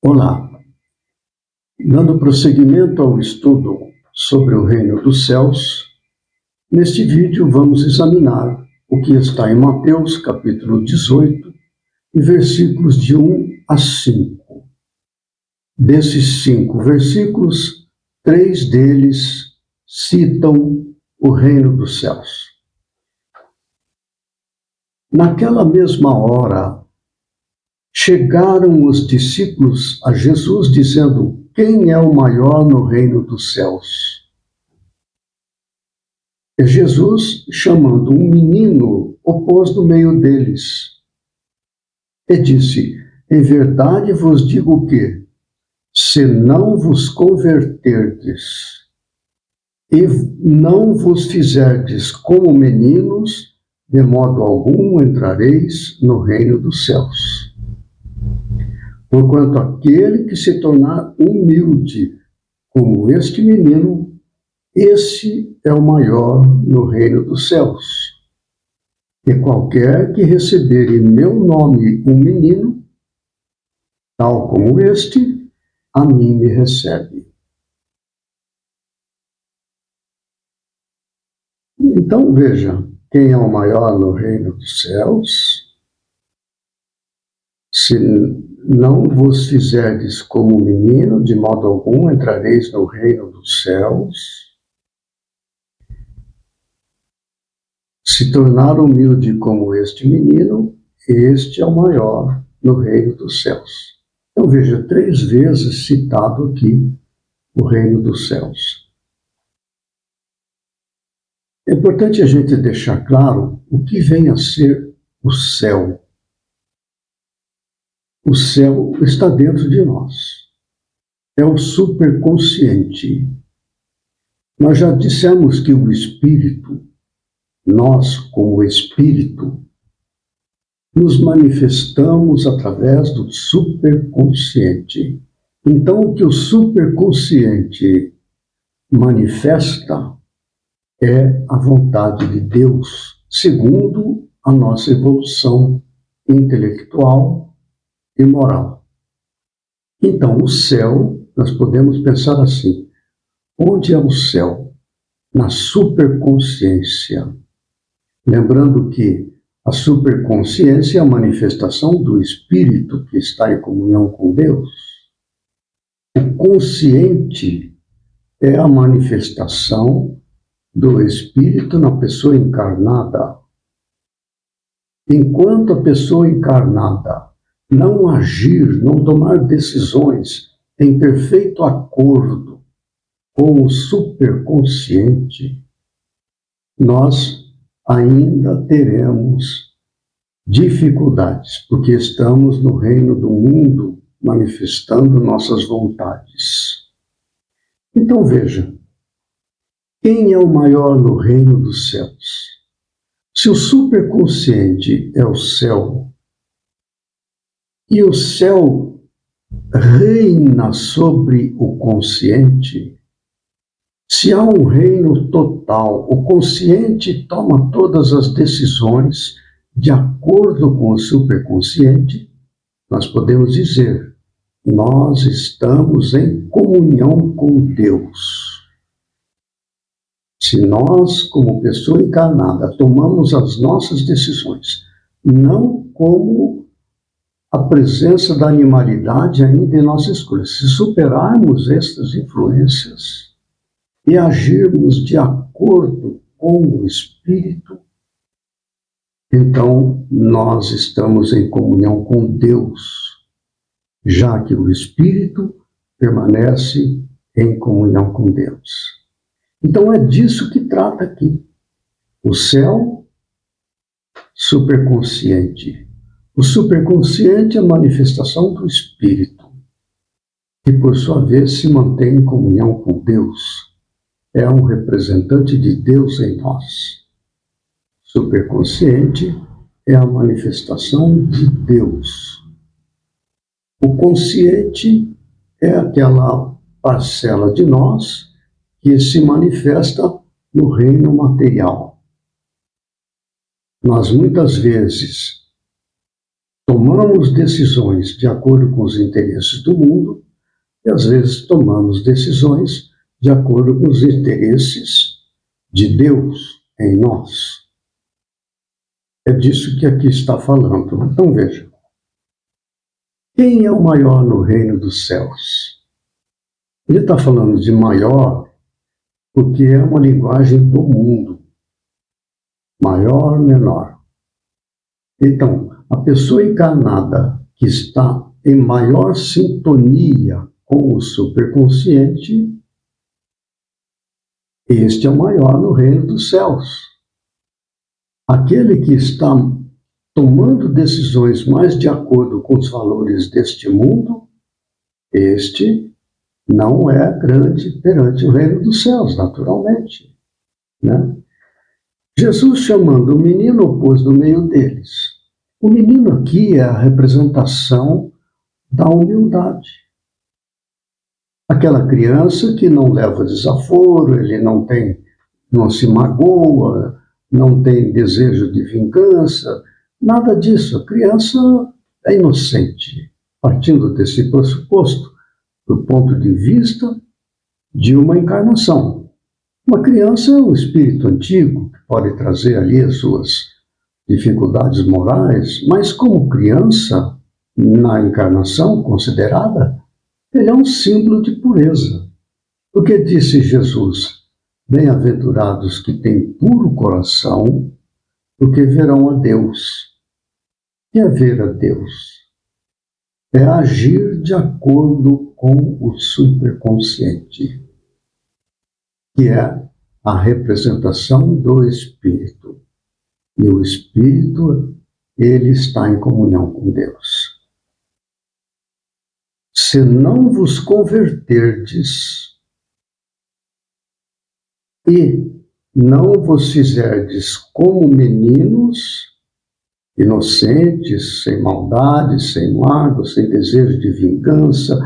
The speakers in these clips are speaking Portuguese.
Olá, dando prosseguimento ao estudo sobre o reino dos céus, neste vídeo vamos examinar o que está em Mateus capítulo 18, e versículos de 1 a 5. Desses 5 versículos, 3 deles citam o reino dos céus. Naquela mesma hora, chegaram os discípulos a Jesus dizendo: quem é o maior no reino dos céus? E Jesus, chamando um menino, o pôs no meio deles e disse: em verdade vos digo que, se não vos converterdes e não vos fizerdes como meninos, de modo algum entrareis no reino dos céus. Porquanto aquele que se tornar humilde como este menino, esse é o maior no reino dos céus. E qualquer que receber em meu nome um menino, tal como este, a mim me recebe. Então veja, quem é o maior no reino dos céus? Se não vos fizerdes como menino, de modo algum entrareis no reino dos céus. Se tornar humilde como este menino, este é o maior no reino dos céus. Então veja, 3 vezes citado aqui o reino dos céus. É importante a gente deixar claro o que vem a ser o céu. O céu está dentro de nós. É o superconsciente. Nós já dissemos que o espírito, nós como espírito, nos manifestamos através do superconsciente. Então, o que o superconsciente manifesta é a vontade de Deus, segundo a nossa evolução intelectual e moral. Então, o céu, nós podemos pensar assim: onde é o céu? Na superconsciência. Lembrando que a superconsciência é a manifestação do espírito que está em comunhão com Deus. O consciente é a manifestação do espírito na pessoa encarnada. Enquanto a pessoa encarnada não agir, não tomar decisões em perfeito acordo com o superconsciente, nós ainda teremos dificuldades, porque estamos no reino do mundo manifestando nossas vontades. Então veja, quem é o maior no reino dos céus? Se o superconsciente é o céu, e o céu reina sobre o consciente, se há um reino total, o consciente toma todas as decisões de acordo com o superconsciente, nós podemos dizer: nós estamos em comunhão com Deus. Se nós, como pessoa encarnada, tomamos as nossas decisões, não como a presença da animalidade ainda em nossa escolha, se superarmos estas influências e agirmos de acordo com o Espírito, então nós estamos em comunhão com Deus, já que o Espírito permanece em comunhão com Deus. Então é disso que trata aqui. O céu superconsciente. O superconsciente é a manifestação do Espírito, que por sua vez se mantém em comunhão com Deus. É um representante de Deus em nós. Superconsciente é a manifestação de Deus. O consciente é aquela parcela de nós que se manifesta no reino material. Nós muitas vezes tomamos decisões de acordo com os interesses do mundo e, às vezes, tomamos decisões de acordo com os interesses de Deus em nós. É disso que aqui está falando. Então, veja. Quem é o maior no reino dos céus? Ele está falando de maior porque é uma linguagem do mundo. Maior, menor. Então, a pessoa encarnada que está em maior sintonia com o superconsciente, este é o maior no reino dos céus. Aquele que está tomando decisões mais de acordo com os valores deste mundo, este não é grande perante o reino dos céus, naturalmente, né? Jesus, chamando o menino, pôs no meio deles. O menino aqui é a representação da humildade. Aquela criança que não leva desaforo, ele não se magoa, não tem desejo de vingança, nada disso. A criança é inocente, partindo desse pressuposto, do ponto de vista de uma encarnação. Uma criança é um espírito antigo, que pode trazer ali as suas dificuldades morais, mas como criança, na encarnação considerada, ele é um símbolo de pureza. O que disse Jesus? Bem-aventurados que têm puro coração, porque verão a Deus. E é ver a Deus? É agir de acordo com o superconsciente, que é a representação do Espírito. E o Espírito, ele está em comunhão com Deus. Se não vos converterdes e não vos fizerdes como meninos, inocentes, sem maldade, sem mágoa, sem desejo de vingança,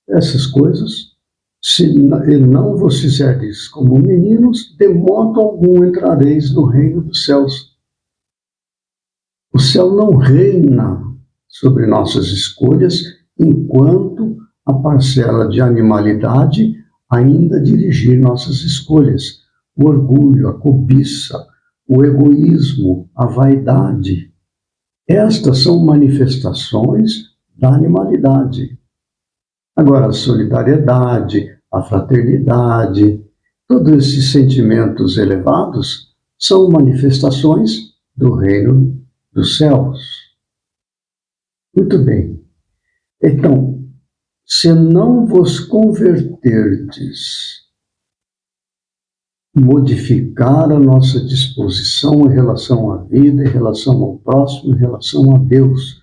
essas coisas, se não vos fizerdes como meninos, de modo algum entrareis no reino dos céus. O céu não reina sobre nossas escolhas enquanto a parcela de animalidade ainda dirigir nossas escolhas. O orgulho, a cobiça, o egoísmo, a vaidade. Estas são manifestações da animalidade. Agora, a solidariedade, a fraternidade, todos esses sentimentos elevados são manifestações do reino dos céus. Muito bem. Então, se não vos converterdes, modificar a nossa disposição em relação à vida, em relação ao próximo, em relação a Deus,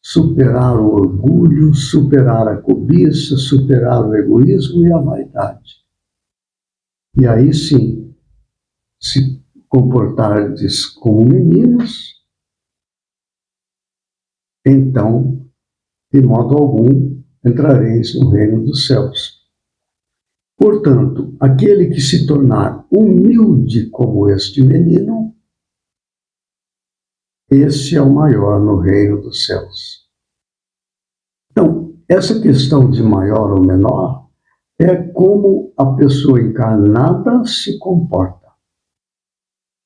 superar o orgulho, superar a cobiça, superar o egoísmo e a vaidade. E aí sim, se comportardes como meninos, então, de modo algum, entrareis no reino dos céus. Portanto, aquele que se tornar humilde como este menino, esse é o maior no reino dos céus. Então, essa questão de maior ou menor é como a pessoa encarnada se comporta.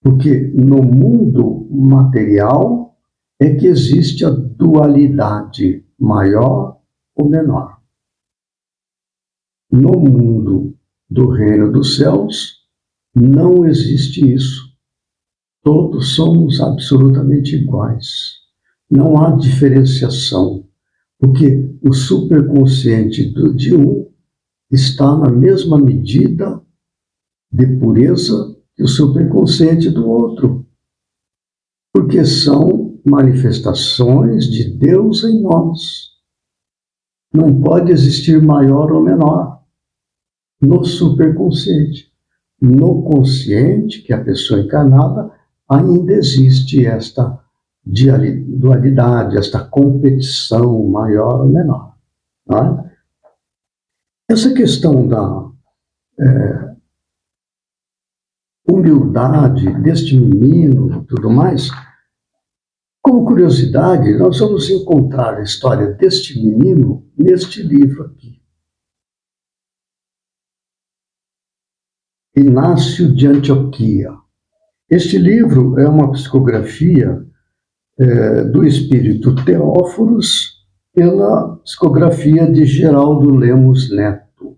Porque no mundo material é que existe a dualidade maior ou menor. No mundo do reino dos céus, não existe isso. Todos somos absolutamente iguais. Não há diferenciação, porque o superconsciente de um está na mesma medida de pureza que o superconsciente do outro, porque são manifestações de Deus em nós. Não pode existir maior ou menor no superconsciente. No consciente, que é a pessoa encarnada, ainda existe esta dualidade, esta competição maior ou menor. Não é? Essa questão da humildade deste menino e tudo mais, Como curiosidade, nós vamos encontrar a história deste menino neste livro aqui. Inácio de Antioquia. Este livro é uma psicografia do espírito Teóforos pela psicografia de Geraldo Lemos Neto.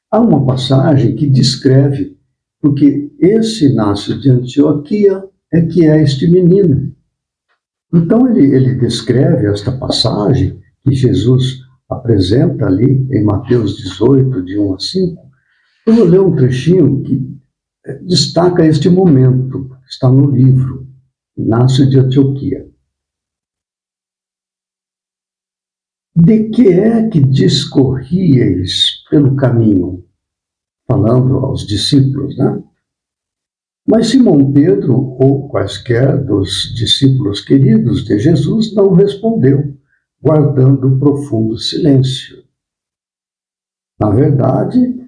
Há uma passagem que descreve, porque esse Inácio de Antioquia é que é este menino. Então ele descreve esta passagem que Jesus apresenta ali em Mateus 18, de 1 a 5. Eu vou ler um trechinho que destaca este momento, que está no livro, Inácio de Antioquia. De que é que discorríeis pelo caminho? Falando aos discípulos, né? Mas Simão Pedro, ou quaisquer dos discípulos queridos de Jesus, não respondeu, guardando profundo silêncio. Na verdade,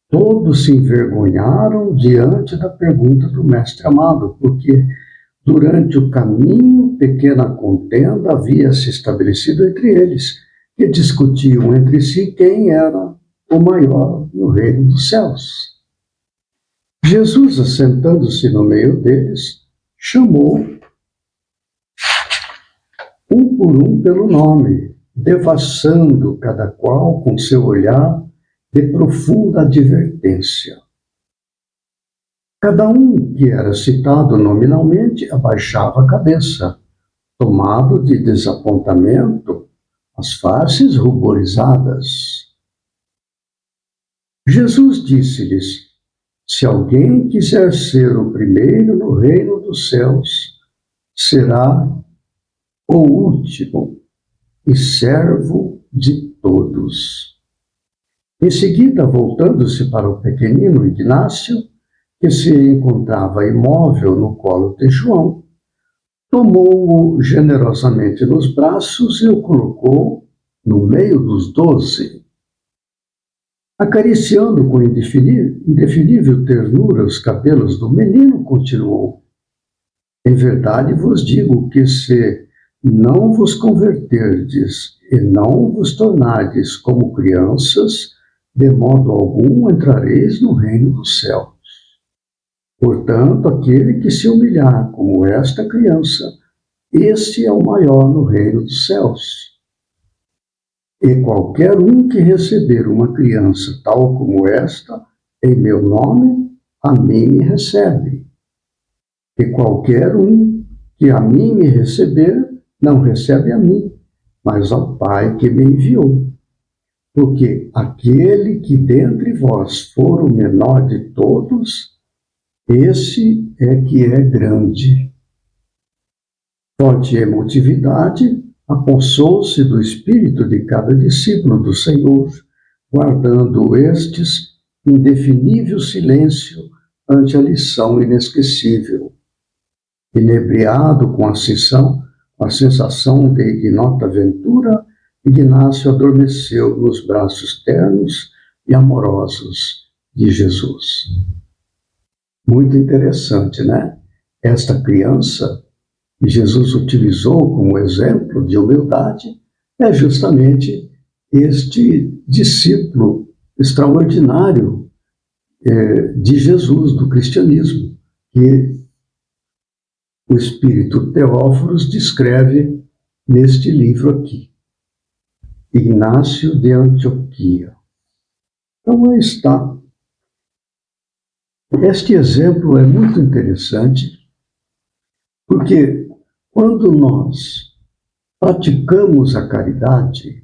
todos se envergonharam diante da pergunta do mestre amado, porque durante o caminho pequena contenda havia se estabelecido entre eles, que discutiam entre si quem era o maior no reino dos céus. Jesus, assentando-se no meio deles, chamou um por um pelo nome, devassando cada qual com seu olhar de profunda advertência. Cada um que era citado nominalmente abaixava a cabeça, tomado de desapontamento, as faces ruborizadas. Jesus disse-lhes: se alguém quiser ser o primeiro no reino dos céus, será o último e servo de todos. Em seguida, voltando-se para o pequenino Ignácio, que se encontrava imóvel no colo de João, tomou-o generosamente nos braços e o colocou no meio dos 12. Acariciando com indefinível ternura os cabelos do menino, continuou: em verdade vos digo que se não vos converterdes e não vos tornardes como crianças, de modo algum entrareis no reino dos céus. Portanto, aquele que se humilhar como esta criança, esse é o maior no reino dos céus. E qualquer um que receber uma criança tal como esta, em meu nome, a mim me recebe. E qualquer um que a mim me receber, não recebe a mim, mas ao Pai que me enviou. Porque aquele que dentre vós for o menor de todos, esse é que é grande. Forte emotividade apossou-se do espírito de cada discípulo do Senhor, guardando estes indefinível silêncio ante a lição inesquecível. Inebriado com a sensação de ignota aventura, Ignácio adormeceu nos braços ternos e amorosos de Jesus. Muito interessante, né? Esta criança que Jesus utilizou como exemplo de humildade é justamente este discípulo extraordinário de Jesus, do cristianismo, que o espírito Teóforos descreve neste livro aqui, Inácio de Antioquia. Então aí está. Este exemplo é muito interessante, porque quando nós praticamos a caridade,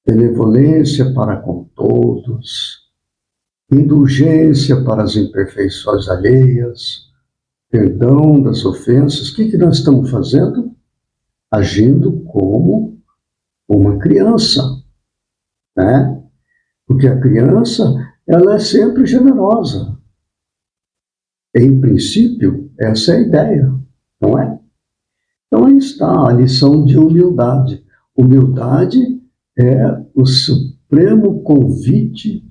benevolência para com todos, indulgência para as imperfeições alheias, perdão das ofensas, o que nós estamos fazendo? Agindo como uma criança, né? Porque a criança, ela é sempre generosa. Em princípio, essa é a ideia, não é? Então aí está a lição de humildade. Humildade é o supremo convite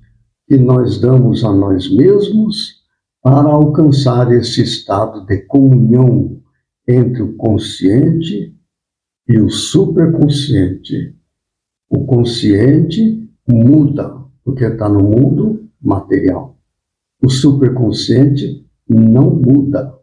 que nós damos a nós mesmos para alcançar esse estado de comunhão entre o consciente e o superconsciente. O consciente muda, porque está no mundo material. O superconsciente não muda,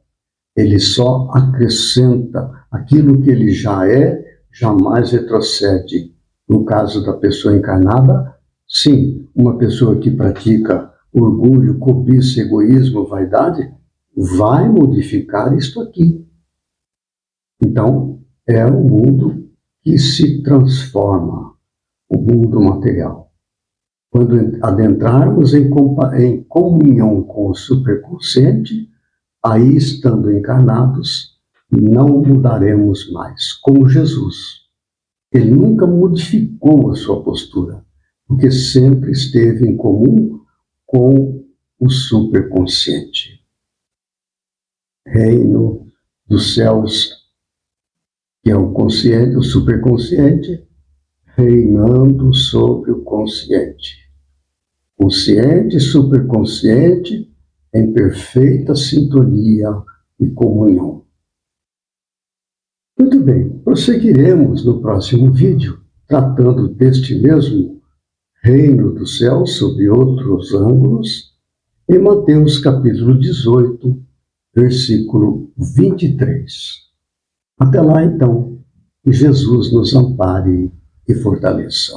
ele só acrescenta aquilo que ele já é, jamais retrocede. No caso da pessoa encarnada, sim, uma pessoa que pratica orgulho, cobiça, egoísmo, vaidade, vai modificar isto aqui. Então, é o mundo que se transforma, o mundo material. Quando adentrarmos em comunhão com o superconsciente, aí, estando encarnados, não mudaremos mais. Como Jesus. Ele nunca modificou a sua postura, porque sempre esteve em comum com o superconsciente. Reino dos céus, que é o consciente, o superconsciente, reinando sobre o consciente. Consciente e superconsciente em perfeita sintonia e comunhão. Muito bem, prosseguiremos no próximo vídeo, tratando deste mesmo reino do céu sob outros ângulos, em Mateus capítulo 18, versículo 23. Até lá, então, que Jesus nos ampare e fortaleça.